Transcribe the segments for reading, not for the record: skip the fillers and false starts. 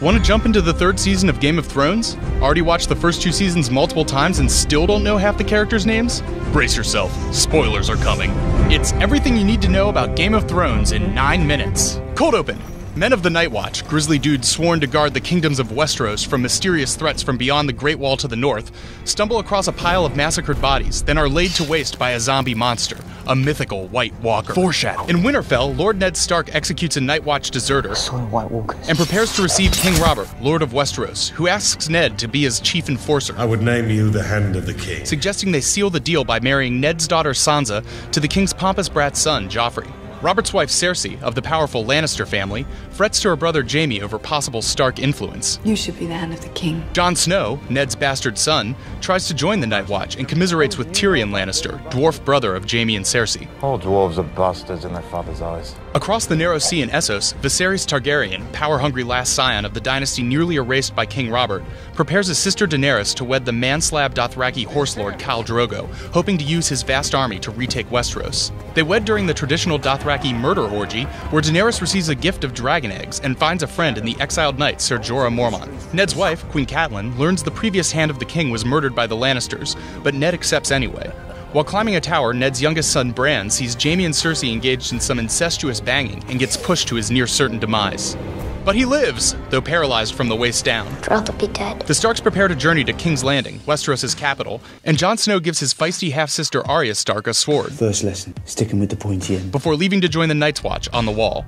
Want to jump into the third season of Game of Thrones? Already watched the first 2 seasons multiple times and still don't know half the characters' names? Brace yourself, spoilers are coming. It's everything you need to know about Game of Thrones in 9 minutes. Cold open. Men of the Night Watch, grisly dudes sworn to guard the kingdoms of Westeros from mysterious threats from beyond the Great Wall to the north, stumble across a pile of massacred bodies, then are laid to waste by a zombie monster, a mythical White Walker. Foreshadow. In Winterfell, Lord Ned Stark executes a Night Watch deserter White Walkers. and prepares to receive King Robert, Lord of Westeros, who asks Ned to be his chief enforcer, I would name you the Hand of the King. suggesting they seal the deal by marrying Ned's daughter Sansa to the king's pompous brat son, Joffrey. Robert's wife Cersei, of the powerful Lannister family, frets to her brother Jaime over possible Stark influence. You should be the Hand of the King. Jon Snow, Ned's bastard son, tries to join the Night Watch and commiserates with Tyrion Lannister, dwarf brother of Jaime and Cersei. All dwarves are bastards in their father's eyes. Across the narrow sea in Essos, Viserys Targaryen, power-hungry last scion of the dynasty nearly erased by King Robert, prepares his sister Daenerys to wed the man-slab Dothraki horse lord Khal Drogo, hoping to use his vast army to retake Westeros. They wed during the traditional Dothraki murder orgy, where Daenerys receives a gift of dragon eggs and finds a friend in the exiled knight Ser Jorah Mormont. Ned's wife, Queen Catelyn, learns the previous Hand of the King was murdered by the Lannisters, but Ned accepts anyway. While climbing a tower, Ned's youngest son Bran sees Jaime and Cersei engaged in some incestuous banging and gets pushed to his near-certain demise. But he lives, though paralyzed from the waist down. I'd rather be dead. The Starks prepare to journey to King's Landing, Westeros' capital, and Jon Snow gives his feisty half-sister Arya Stark a sword, First lesson, sticking with the pointy end. before leaving to join the Night's Watch on the Wall.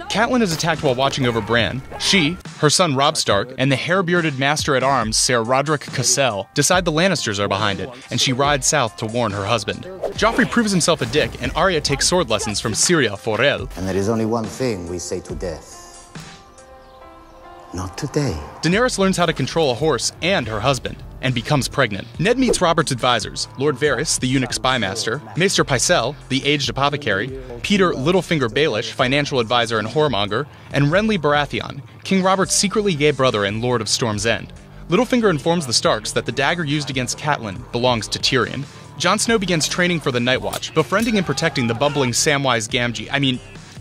Catelyn is attacked while watching over Bran. She, her son Robb Stark, and the hair-bearded Master-at-Arms Ser Roderick Cassel decide the Lannisters are behind it, and she rides south to warn her husband. Joffrey proves himself a dick, and Arya takes sword lessons from Syria Forel. And there is only one thing we say to death. Not today. Daenerys learns how to control a horse and her husband, and becomes pregnant. Ned meets Robert's advisors, Lord Varys, the eunuch spymaster, Maester Pycelle, the aged apothecary, Peter Littlefinger Baelish, financial advisor and whoremonger, and Renly Baratheon, King Robert's secretly gay brother and Lord of Storm's End. Littlefinger informs the Starks that the dagger used against Catelyn belongs to Tyrion. Jon Snow begins training for the Night Watch, befriending and protecting the bumbling Samwise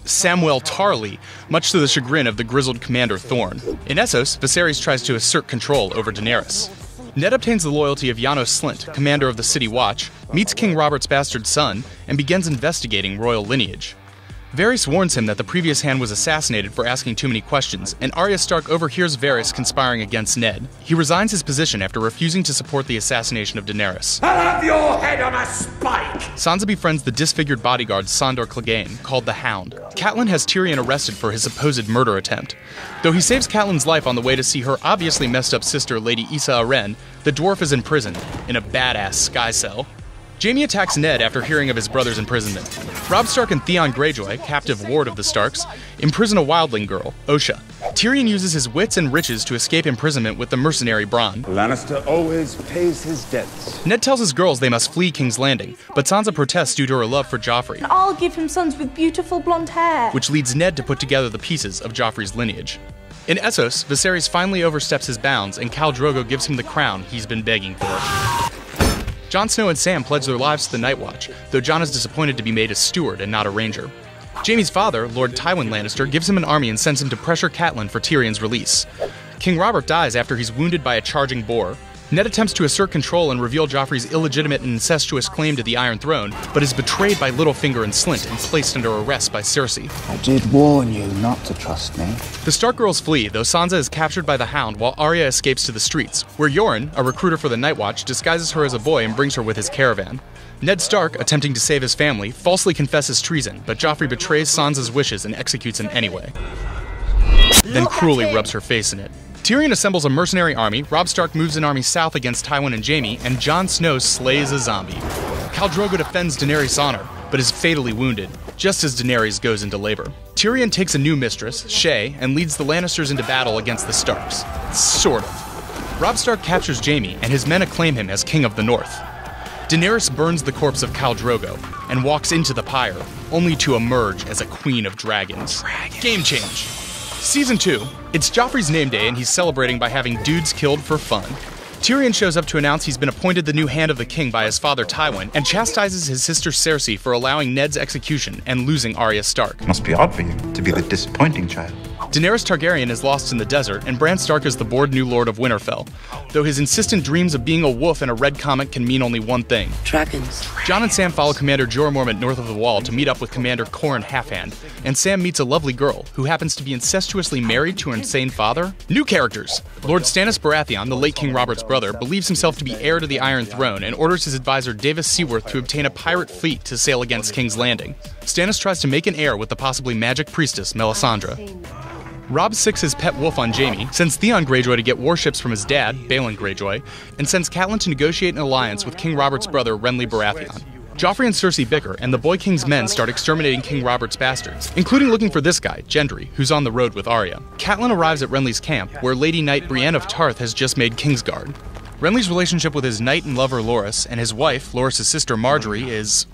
Samwell Tarly, much to the chagrin of the grizzled Commander Thorne. In Essos, Viserys tries to assert control over Daenerys. Ned obtains the loyalty of Janos Slynt, commander of the City Watch, meets King Robert's bastard son, and begins investigating royal lineage. Varys warns him that the previous Hand was assassinated for asking too many questions, and Arya Stark overhears Varys conspiring against Ned. He resigns his position after refusing to support the assassination of Daenerys. I'll have your head on a spike! Sansa befriends the disfigured bodyguard Sandor Clegane, called the Hound. Catelyn has Tyrion arrested for his supposed murder attempt. Though he saves Catelyn's life on the way to see her obviously messed up sister Lady Issa Arryn, the dwarf is imprisoned, in a badass sky cell. Jaime attacks Ned after hearing of his brother's imprisonment. Robb Stark and Theon Greyjoy, captive ward of the Starks, imprison a wildling girl, Osha. Tyrion uses his wits and riches to escape imprisonment with the mercenary Bronn. Lannister always pays his debts. Ned tells his girls they must flee King's Landing, but Sansa protests due to her love for Joffrey, I'll give him sons with beautiful blonde hair. which leads Ned to put together the pieces of Joffrey's lineage. In Essos, Viserys finally oversteps his bounds, and Khal Drogo gives him the crown he's been begging for. Jon Snow and Sam pledge their lives to the Night Watch, though Jon is disappointed to be made a steward and not a ranger. Jaime's father, Lord Tywin Lannister, gives him an army and sends him to pressure Catelyn for Tyrion's release. King Robert dies after he's wounded by a charging boar. Ned attempts to assert control and reveal Joffrey's illegitimate and incestuous claim to the Iron Throne, but is betrayed by Littlefinger and Slynt and placed under arrest by Cersei. I did warn you not to trust me. The Stark girls flee, though Sansa is captured by the Hound while Arya escapes to the streets, where Yoren, a recruiter for the Night Watch, disguises her as a boy and brings her with his caravan. Ned Stark, attempting to save his family, falsely confesses treason, but Joffrey betrays Sansa's wishes and executes him anyway, then cruelly rubs her face in it. Tyrion assembles a mercenary army, Robb Stark moves an army south against Tywin and Jaime, and Jon Snow slays a zombie. Khal Drogo defends Daenerys' honor, but is fatally wounded, just as Daenerys goes into labor. Tyrion takes a new mistress, Shae, and leads the Lannisters into battle against the Starks. Sort of. Robb Stark captures Jaime, and his men acclaim him as King of the North. Daenerys burns the corpse of Khal Drogo, and walks into the pyre, only to emerge as a queen of dragons. Game change. Season 2. It's Joffrey's name day and he's celebrating by having dudes killed for fun. Tyrion shows up to announce he's been appointed the new Hand of the King by his father Tywin, and chastises his sister Cersei for allowing Ned's execution and losing Arya Stark. Must be odd for you to be the disappointing child. Daenerys Targaryen is lost in the desert, and Bran Stark is the bored new Lord of Winterfell, though his insistent dreams of being a wolf in a red comet can mean only one thing. Dragons. Jon and Sam follow Commander Jorah Mormont north of the Wall to meet up with Commander Qhorin Halfhand, and Sam meets a lovely girl who happens to be incestuously married to her insane father. New characters! Lord Stannis Baratheon, the late King Robert's brother, believes himself to be heir to the Iron Throne and orders his advisor Davis Seaworth to obtain a pirate fleet to sail against King's Landing. Stannis tries to make an heir with the possibly magic priestess Melisandre. Robb sicks his pet wolf on Jaime, sends Theon Greyjoy to get warships from his dad, Balon Greyjoy, and sends Catelyn to negotiate an alliance with King Robert's brother, Renly Baratheon. Joffrey and Cersei bicker, and the Boy King's men start exterminating King Robert's bastards, including looking for this guy, Gendry, who's on the road with Arya. Catelyn arrives at Renly's camp, where Lady Knight Brienne of Tarth has just made Kingsguard. Renly's relationship with his knight and lover Loras, and his wife, Loras' sister Margaery, is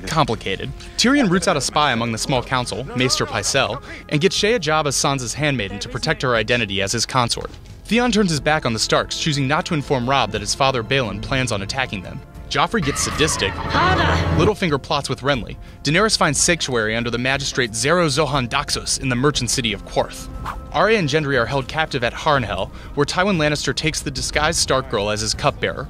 complicated. Tyrion roots out a spy among the small council, Maester Pycelle, and gets Shay a job as Sansa's handmaiden to protect her identity as his consort. Theon turns his back on the Starks, choosing not to inform Robb that his father Balon plans on attacking them. Joffrey gets sadistic. Littlefinger plots with Renly. Daenerys finds sanctuary under the magistrate Xero Zohan Daxos in the merchant city of Qarth. Arya and Gendry are held captive at Harrenhal, where Tywin Lannister takes the disguised Stark girl as his cupbearer.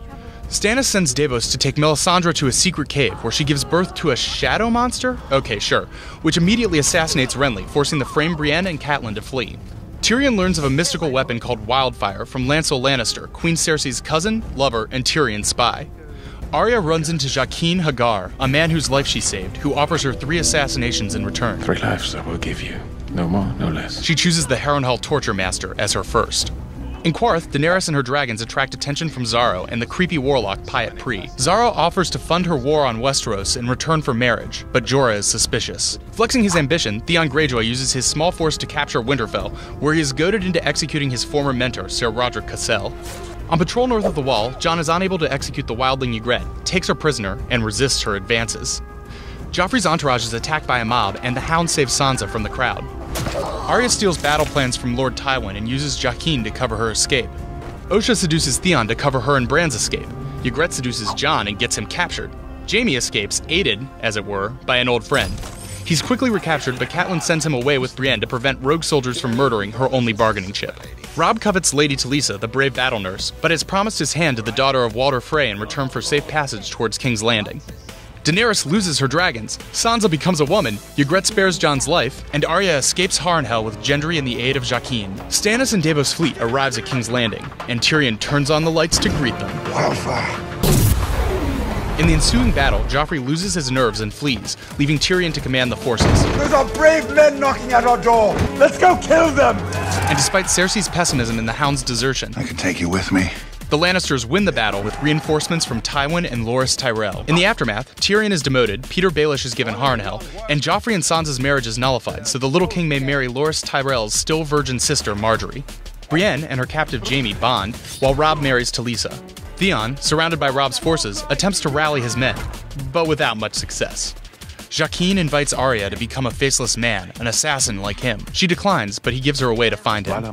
Stannis sends Davos to take Melisandre to a secret cave, where she gives birth to a shadow monster? Okay, sure. Which immediately assassinates Renly, forcing the framed Brienne and Catelyn to flee. Tyrion learns of a mystical weapon called Wildfire from Lancel Lannister, Queen Cersei's cousin, lover, and Tyrion's spy. Arya runs into Jaqen H'ghar, a man whose life she saved, who offers her 3 assassinations in return. 3 lives I will give you. No more, no less. She chooses the Harrenhal Torture Master as her first. In Qarth, Daenerys and her dragons attract attention from Xaro and the creepy warlock Pyat Pree. Xaro offers to fund her war on Westeros in return for marriage, but Jorah is suspicious. Flexing his ambition, Theon Greyjoy uses his small force to capture Winterfell, where he is goaded into executing his former mentor, Ser Rodrik Cassel. On patrol north of the Wall, Jon is unable to execute the wildling Ygritte, takes her prisoner, and resists her advances. Joffrey's entourage is attacked by a mob, and the Hound saves Sansa from the crowd. Arya steals battle plans from Lord Tywin and uses Jaqen to cover her escape. Osha seduces Theon to cover her and Bran's escape. Ygritte seduces Jon and gets him captured. Jaime escapes, aided, as it were, by an old friend. He's quickly recaptured, but Catelyn sends him away with Brienne to prevent rogue soldiers from murdering her only bargaining chip. Robb covets Lady Talisa, the brave battle nurse, but has promised his hand to the daughter of Walder Frey in return for safe passage towards King's Landing. Daenerys loses her dragons, Sansa becomes a woman, Ygritte spares Jon's life, and Arya escapes Harrenhal with Gendry and the aid of Jaqen. Stannis and Davos' fleet arrives at King's Landing, and Tyrion turns on the lights to greet them. Wildfire. In the ensuing battle, Joffrey loses his nerves and flees, leaving Tyrion to command the forces. Those are brave men knocking at our door. Let's go kill them. And despite Cersei's pessimism and the Hound's desertion, I can take you with me. the Lannisters win the battle with reinforcements from Tywin and Loras Tyrell. In the aftermath, Tyrion is demoted, Peter Baelish is given Harrenhal, and Joffrey and Sansa's marriage is nullified, so the Little King may marry Loras Tyrell's still virgin sister, Margaery. Brienne and her captive Jaime bond, while Robb marries Talisa. Theon, surrounded by Robb's forces, attempts to rally his men, but without much success. Jaqen invites Arya to become a faceless man, an assassin like him. She declines, but he gives her a way to find him.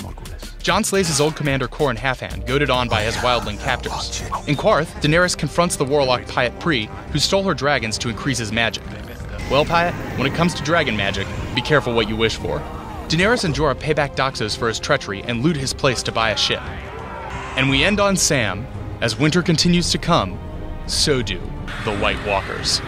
Jon slays his old commander Qhorin Halfhand, goaded on by his wildling captors. In Qarth, Daenerys confronts the warlock Pyat Pree, who stole her dragons to increase his magic. Well, Pyat, when it comes to dragon magic, be careful what you wish for. Daenerys and Jorah pay back Daxos for his treachery and loot his place to buy a ship. And we end on Sam. As winter continues to come, so do the White Walkers.